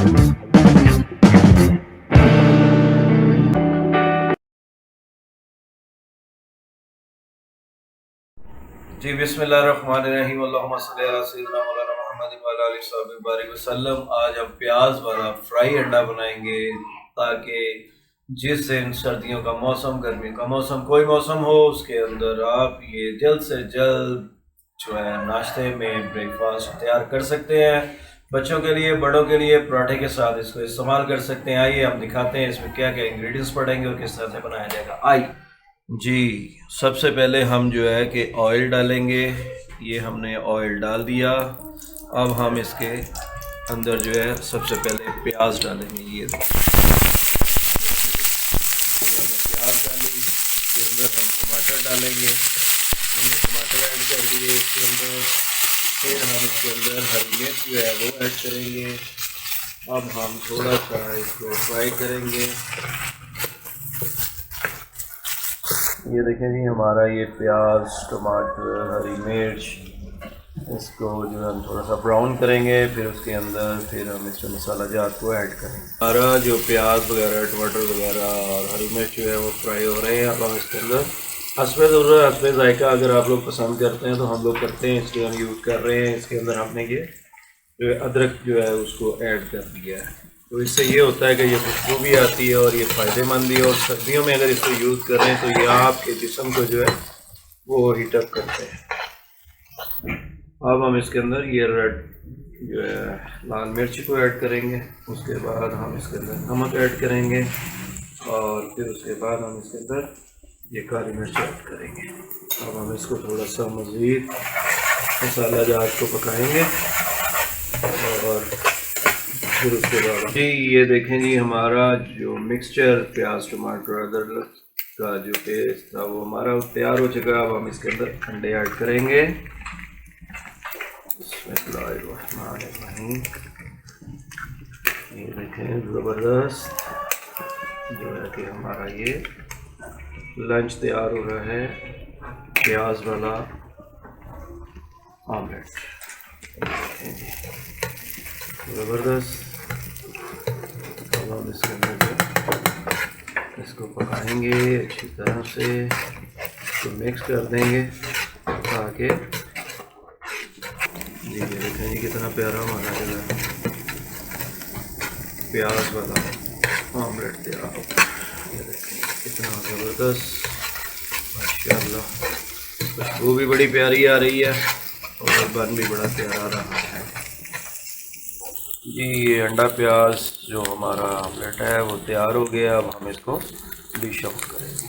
जी बिस्मिल्लाहिर्रहमानिर्रहीम अल्लाहुम्मा सल्ली अला सय्यिदिना मौलाना मुहम्मद व अला आलिहि वसहबिहि बारिक वसल्लम। आज हम प्याज वाला फ्राई अंडा बनाएंगे ताकि जिस दिन सर्दियों का मौसम, गर्मी का मौसम, कोई मौसम हो, उसके अंदर आप ये जल्द से जल्द जो है नाश्ते में ब्रेकफास्ट तैयार कर सकते हैं। बच्चों के लिए, बड़ों के लिए पराठे के साथ इसको इस्तेमाल कर सकते हैं। आइए हम दिखाते हैं इसमें क्या क्या इंग्रेडिएंट्स पड़ेंगे और किस तरह से बनाया जाएगा। आइए जी, सबसे पहले हम जो है कि ऑयल डालेंगे। ये हमने ऑयल डाल दिया। अब हम इसके अंदर जो है सबसे पहले प्याज डालेंगे। ये प्याज डाली, इसके अंदर हम टमाटर डालेंगे। हमने टमाटर ऐड कर दिए इसके अंदर। फिर हम इसके अंदर हरी मिर्च जो है वो ऐड करेंगे। अब हम थोड़ा सा इसको फ्राई करेंगे। ये देखें जी, हमारा ये प्याज, टमाटर, हरी मिर्च, इसको जो है हम थोड़ा सा ब्राउन करेंगे। फिर उसके अंदर फिर हम इसमें मसाला जात को ऐड करेंगे। हमारा जो प्याज वगैरह, टमाटर वगैरह और हरी मिर्च जो है वो फ्राई हो रहे हैं। अब हम इसके अंदर हस्बे ज़रूरत, हस्बे जायका अगर आप लोग पसंद करते हैं तो हम लोग करते हैं, इसलिए हम यूज़ कर रहे हैं। इसके अंदर हमने ये जो है अदरक जो है उसको ऐड कर दिया है। तो इससे ये होता है कि ये खुशबू भी आती है और ये फ़ायदेमंद भी है। और सर्दियों में अगर इसको यूज़ करें तो ये आपके जिस्म को जो है वो हीटअप करते हैं। अब हम इसके अंदर ये रेड जो है लाल मिर्च को ऐड करेंगे। उसके बाद हम इसके अंदर नमक ऐड करेंगे और फिर उसके बाद हम इसके अंदर ये काली मिर्च ऐड करेंगे। अब हम इसको थोड़ा सा मज़ीद मसाला जात को पकाएंगे और फिर उसके बाद जी ये देखें जी, हमारा जो मिक्सचर प्याज, टमाटर, अदरक का जो पेस्ट था वो हमारा तैयार हो चुका है। अब हम इसके अंदर अंडे ऐड करेंगे। ये देखें, ज़बरदस्त जो है कि हमारा ये लंच तैयार हो रहा है, प्याज वाला ऑमलेट। ज़बरदस्त। अब हम इसके अंदर इसको पकाएंगे अच्छी तरह से, इसको मिक्स कर देंगे ताकि जी ये देखें जी कितना प्यारा हमारा जो है प्याज वाला ऑमलेट तैयार हो। ये देखें कितना ज़बरदस्त, माशाल्लाह। खुशबू भी बड़ी प्यारी आ रही है और बन भी बड़ा प्यारा रहा है जी। ये अंडा प्याज जो हमारा ऑमलेट है वो तैयार हो गया। अब हम इसको डिश आउट करेंगे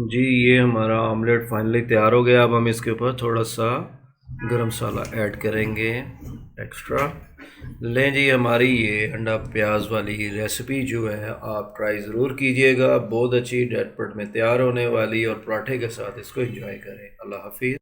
जी। ये हमारा ऑमलेट फाइनली तैयार हो गया। अब हम इसके ऊपर थोड़ा सा गरम मसाला ऐड करेंगे एक्स्ट्रा। लें जी, हमारी ये अंडा प्याज वाली रेसिपी जो है आप ट्राई ज़रूर कीजिएगा। बहुत अच्छी झटपट में तैयार होने वाली और पराठे के साथ इसको एंजॉय करें। अल्लाह हाफिज़।